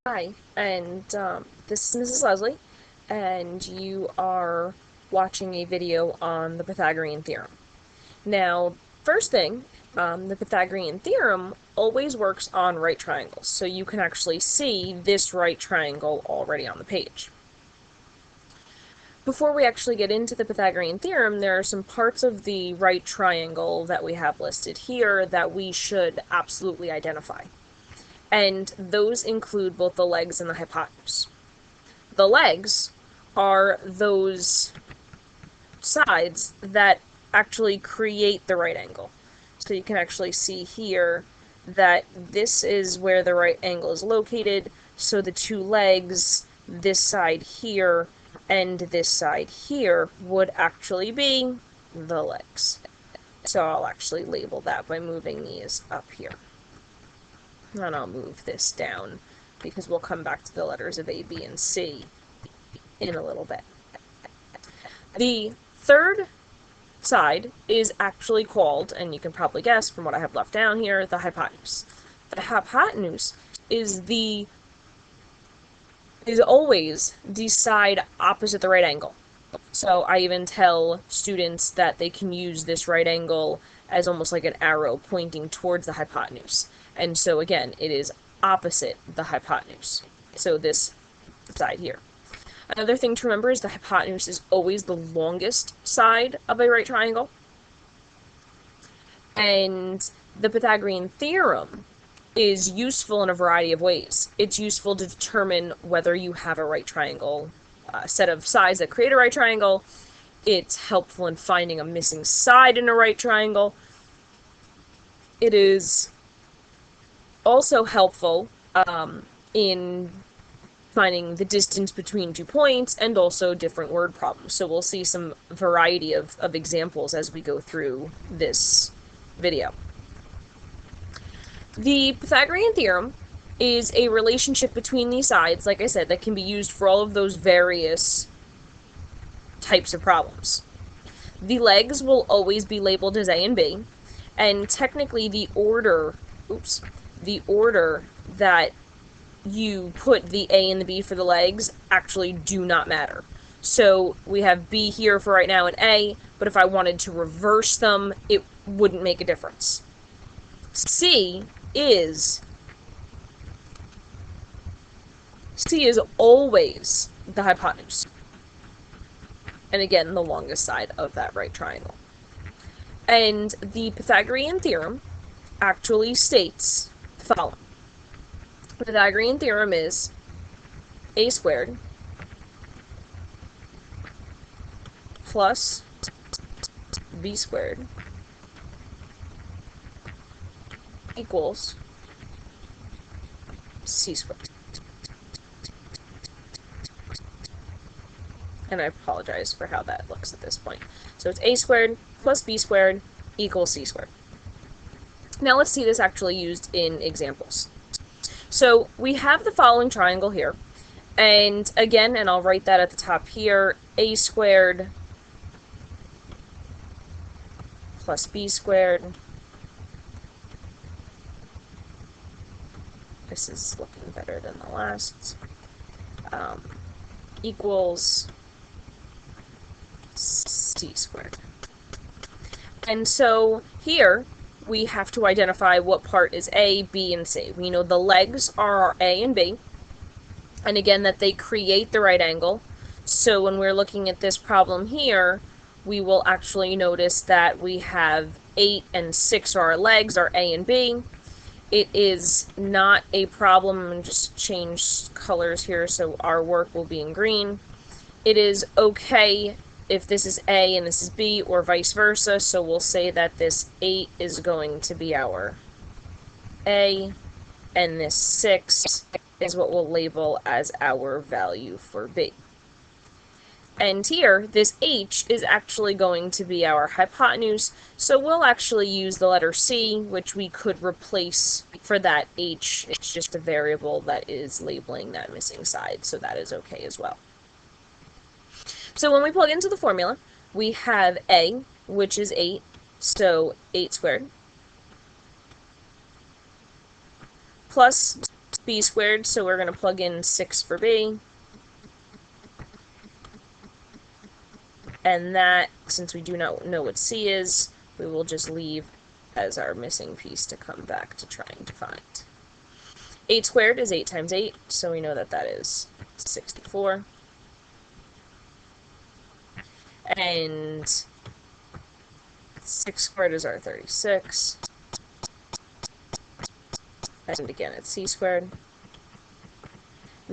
Hi, and this is Mrs. Leslie, and you are watching a video on the Pythagorean Theorem. Now, first thing, the Pythagorean Theorem always works on right triangles, so you can actually see this right triangle already on the page. Before we actually get into the Pythagorean Theorem, there are some parts of the right triangle that we have listed here that we should absolutely identify. And those include both the legs and the hypotenuse. The legs are those sides that actually create the right angle. So you can actually see here that this is where the right angle is located. So the two legs, this side here and this side here, would actually be the legs. So I'll actually label that by moving these up here. And I'll move this down because we'll come back to the letters of A, B, and C in a little bit. The third side is actually called, and you can probably guess from what I have left down here, the hypotenuse. The hypotenuse is always the side opposite the right angle. So I even tell students that they can use this right angle as almost like an arrow pointing towards the hypotenuse. And so again, it is opposite the hypotenuse. So this side here. Another thing to remember is the hypotenuse is always the longest side of a right triangle. And the Pythagorean theorem is useful in a variety of ways. It's useful to determine whether you have a right triangle set of sides that create a right triangle. It's helpful in finding a missing side in a right triangle. It is also helpful in finding the distance between 2 points and also different word problems. So we'll see some variety of examples as we go through this video. The Pythagorean theorem is a relationship between these sides, like I said, that can be used for all of those various types of problems. The legs will always be labeled as A and B, and technically the order that you put the A and the B for the legs actually do not matter. So we have B here for right now and A, but if I wanted to reverse them, it wouldn't make a difference. C is always the hypotenuse. And again, the longest side of that right triangle. And the Pythagorean theorem actually states the following. The Pythagorean theorem is a squared plus b squared equals c squared. And I apologize for how that looks at this point. So it's a squared plus b squared equals c squared. Now let's see this actually used in examples. So we have the following triangle here, and again, and I'll write that at the top here, a squared plus b squared. This is looking better than the last. Equals c squared. And so here we have to identify what part is A, B, and C. We know the legs are our A and B, and again that they create the right angle. So when we're looking at this problem here, we will actually notice that we have 8 and 6 are our legs, our A and B. It is not a problem, and just change colors here so our work will be in green. It is okay if this is A and this is B, or vice versa, so we'll say that this 8 is going to be our A, and this 6 is what we'll label as our value for B. And here, this H is actually going to be our hypotenuse, so we'll actually use the letter C, which we could replace for that H. It's just a variable that is labeling that missing side, so that is okay as well. So when we plug into the formula, we have A, which is 8, so 8 squared, plus b squared, so we're going to plug in 6 for b. And that, since we do not know what c is, we will just leave as our missing piece to come back to trying to find. 8 squared is 8 times 8, so we know that that is 64. And 6 squared is our 36. And again, it's c squared.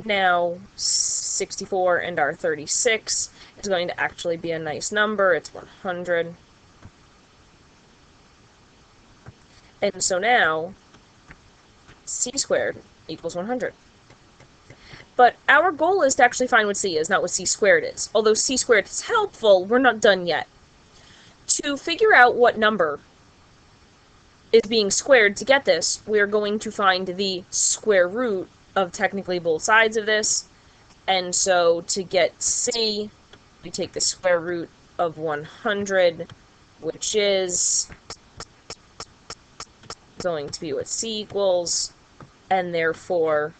Now, 64 and our 36 is going to actually be a nice number. It's 100. And so now, c squared equals 100. But our goal is to actually find what c is, not what c squared is. Although c squared is helpful, we're not done yet. To figure out what number is being squared to get this, we're going to find the square root of technically both sides of this. And so to get c, we take the square root of 100, which is going to be what c equals, and therefore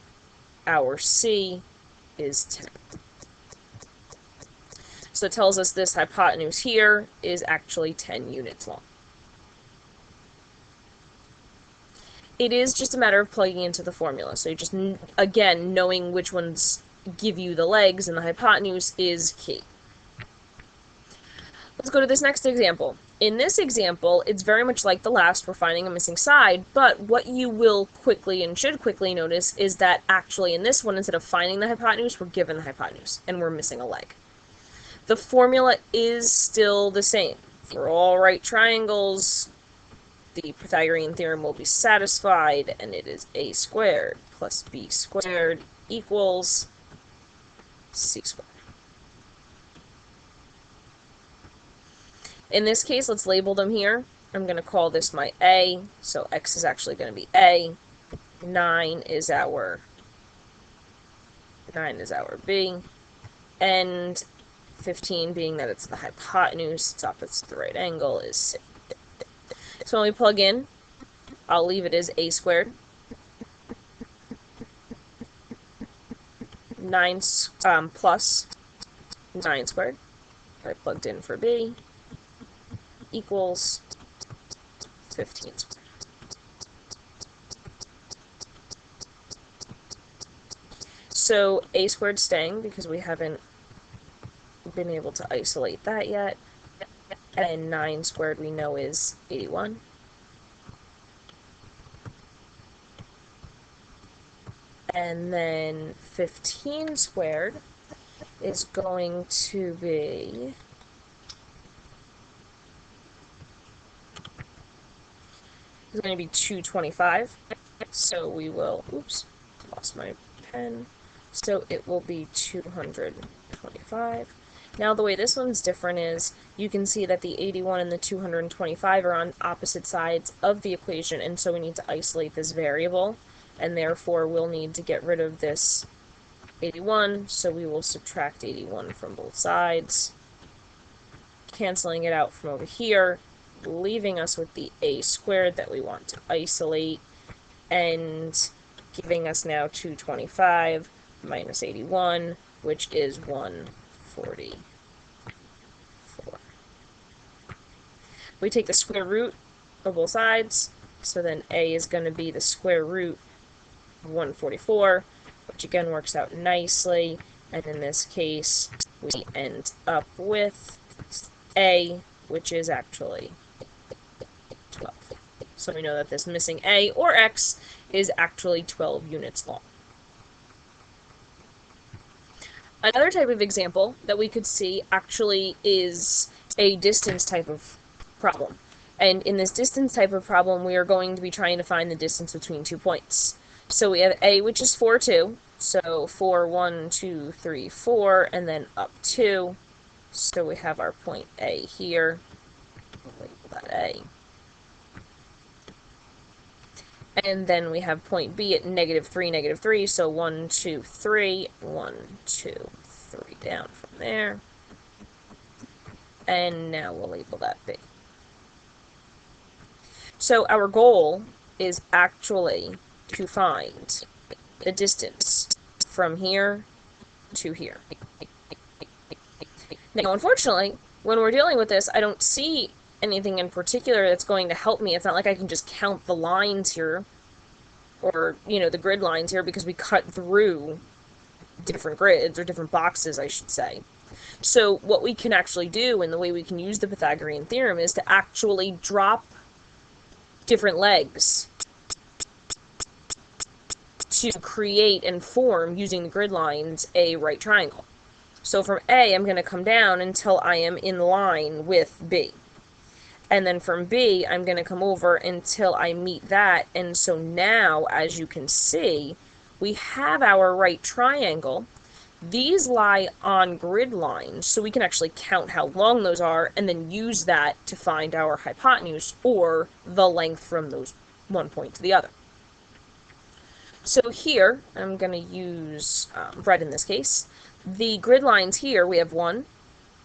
our c is 10. So it tells us this hypotenuse here is actually 10 units long. It is just a matter of plugging into the formula. So you just, again, knowing which ones give you the legs and the hypotenuse is key. Let's go to this next example. In this example, it's very much like the last. We're finding a missing side, but what you will quickly and should quickly notice is that actually in this one, instead of finding the hypotenuse, we're given the hypotenuse, and we're missing a leg. The formula is still the same. For all right triangles, the Pythagorean theorem will be satisfied, and it is a squared plus b squared equals c squared. In this case, let's label them here. I'm going to call this my a, so x is actually going to be a. 9 is our b, and 15, being that it's the hypotenuse, it's opposite the right angle, is c. So when we plug in, I'll leave it as a squared. 9 plus 9 squared, I plugged in for b, equals 15 squared. So a squared staying because we haven't been able to isolate that yet. And 9 squared we know is 81. And then 15 squared is going to be is going to be 225. So we will, oops, lost my pen. So it will be 225. Now the way this one's different is you can see that the 81 and the 225 are on opposite sides of the equation, and so we need to isolate this variable, and therefore we'll need to get rid of this 81, so we will subtract 81 from both sides, canceling it out from over here, leaving us with the a squared that we want to isolate, and giving us now 225 minus 81, which is 144. We take the square root of both sides, so then a is going to be the square root of 144, which again works out nicely, and in this case we end up with a, which is actually 12. So we know that this missing a, or x, is actually 12 units long. Another type of example that we could see actually is a distance type of problem. And in this distance type of problem, we are going to be trying to find the distance between 2 points. So we have a, which is 4, 2. So 4, 1, 2, 3, 4, and then up 2. So we have our point A here. We'll label that A. And then we have point B at -3, -3. So 1, 2, 3, 1, 2, 3 down from there. And now we'll label that B. So our goal is actually to find the distance from here to here. Now, unfortunately, when we're dealing with this, I don't see anything in particular that's going to help me. It's not like I can just count the lines here, or, the grid lines here, because we cut through different grids, or different boxes, I should say. So what we can actually do, and the way we can use the Pythagorean theorem, is to actually drop different legs to create and form, using the grid lines, a right triangle. So from A, I'm going to come down until I am in line with B. And then from B, I'm going to come over until I meet that. And so now, as you can see, we have our right triangle. These lie on grid lines, so we can actually count how long those are and then use that to find our hypotenuse, or the length from those one point to the other. So here, I'm going to use red in this case. The grid lines here, we have 1,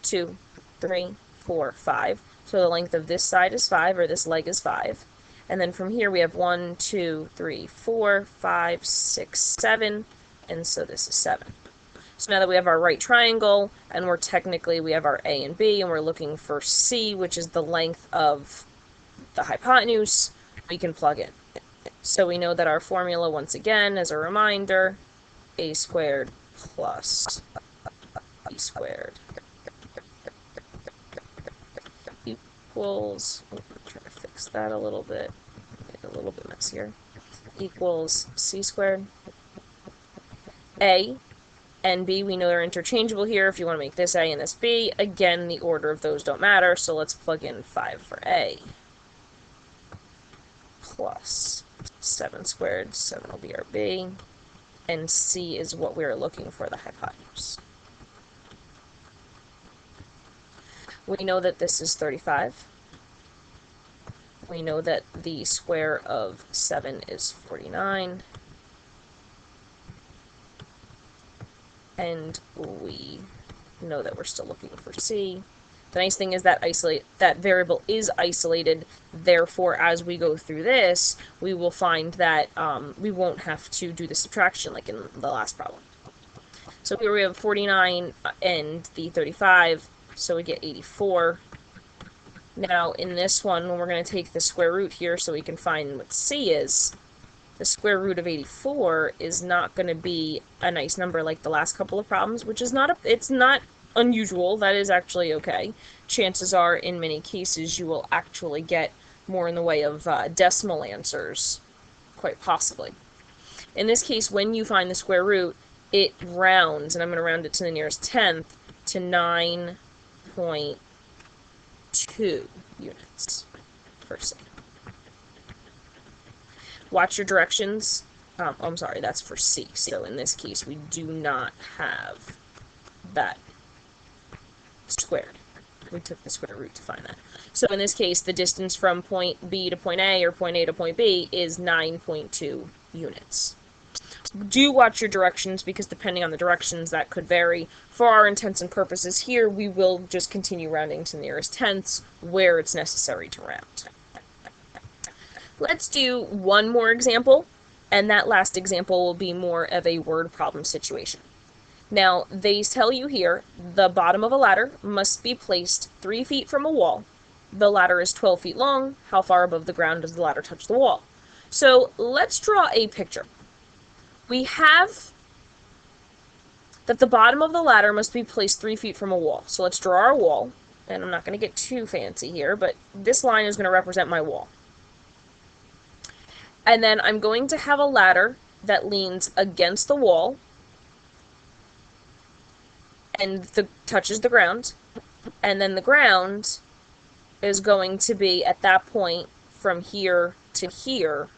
2, 3, 4, 5. So the length of this side is 5, or this leg is 5. And then from here we have 1, 2, 3, 4, 5, 6, 7, and so this is 7. So now that we have our right triangle, and we have our A and B, and we're looking for C, which is the length of the hypotenuse, we can plug in. So we know that our formula, once again, as a reminder, a squared plus b squared equals, try to fix that a little bit, make it a little bit messier, equals c squared. A and B, we know they're interchangeable here. If you want to make this A and this B, again, the order of those don't matter, so let's plug in 5 for A. Plus 7 squared, 7 will be our B, and C is what we're looking for, the hypotenuse. We know that this is 35. We know that the square of 7 is 49. And we know that we're still looking for C. The nice thing is that that variable is isolated, therefore as we go through this, we will find that we won't have to do the subtraction like in the last problem. So here we have 49 and the 35, so we get 84. Now in this one, we're going to take the square root here so we can find what C is. The square root of 84 is not going to be a nice number like the last couple of problems, which is it's not unusual. That is actually okay. Chances are, in many cases, you will actually get more in the way of decimal answers, quite possibly. In this case, when you find the square root, it rounds, and I'm going to round it to the nearest tenth, to 9.2 units per second. Watch your directions. I'm sorry, that's for C. So in this case, we do not have that squared. We took the square root to find that. So in this case, the distance from point B to point A, or point A to point B, is 9.2 units. Do watch your directions, because depending on the directions, that could vary. For our intents and purposes here, we will just continue rounding to the nearest tenths where it's necessary to round. Let's do one more example, and that last example will be more of a word problem situation. Now, they tell you here, the bottom of a ladder must be placed 3 feet from a wall. The ladder is 12 feet long. How far above the ground does the ladder touch the wall? So let's draw a picture. We have that the bottom of the ladder must be placed 3 feet from a wall. So let's draw our wall, and I'm not going to get too fancy here, but this line is going to represent my wall. And then I'm going to have a ladder that leans against the wall and touches the ground. And then the ground is going to be, at that point, from here to here,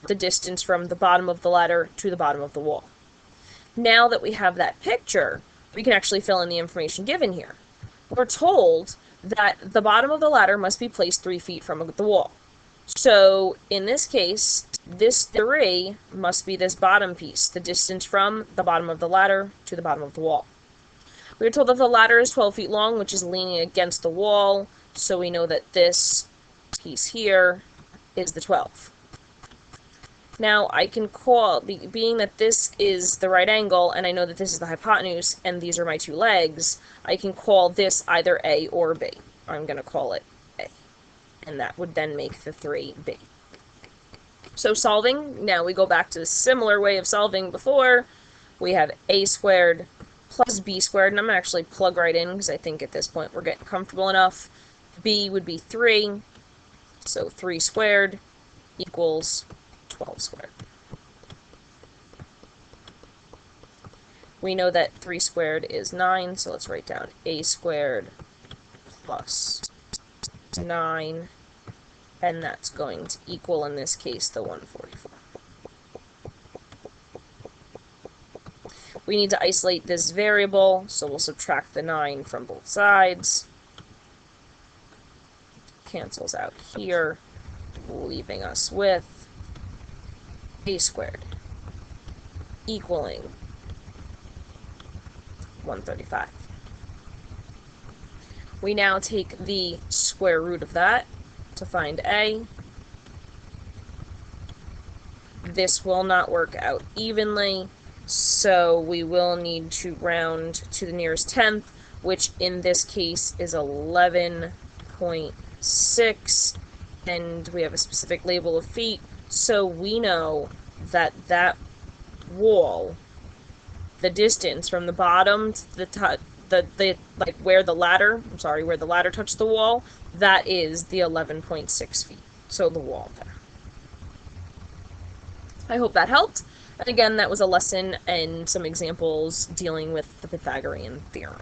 the distance from the bottom of the ladder to the bottom of the wall. Now that we have that picture, we can actually fill in the information given here. We're told that the bottom of the ladder must be placed 3 feet from the wall. So, in this case, this 3 must be this bottom piece, the distance from the bottom of the ladder to the bottom of the wall. We are told that the ladder is 12 feet long, which is leaning against the wall, so we know that this piece here is the 12. Now I can call, being that this is the right angle, and I know that this is the hypotenuse, and these are my two legs, I can call this either A or B. I'm going to call it A, and that would then make the 3B. So solving, now we go back to the similar way of solving before. We have A squared plus B squared, and I'm going to actually plug right in, because I think at this point we're getting comfortable enough. B would be 3, so 3 squared equals 12 squared. We know that 3 squared is 9, so let's write down A squared plus 9, and that's going to equal, in this case, the 144. We need to isolate this variable, so we'll subtract the 9 from both sides. Cancels out here, leaving us with A squared equaling 135. We now take the square root of that to find A. This will not work out evenly, so we will need to round to the nearest tenth, which in this case is 11.6, and we have a specific label of feet, so we know that that wall, the distance from the bottom to the top, like where the ladder touched the wall, that is the 11.6 feet. So the wall there. I hope that helped. And again, that was a lesson and some examples dealing with the Pythagorean theorem.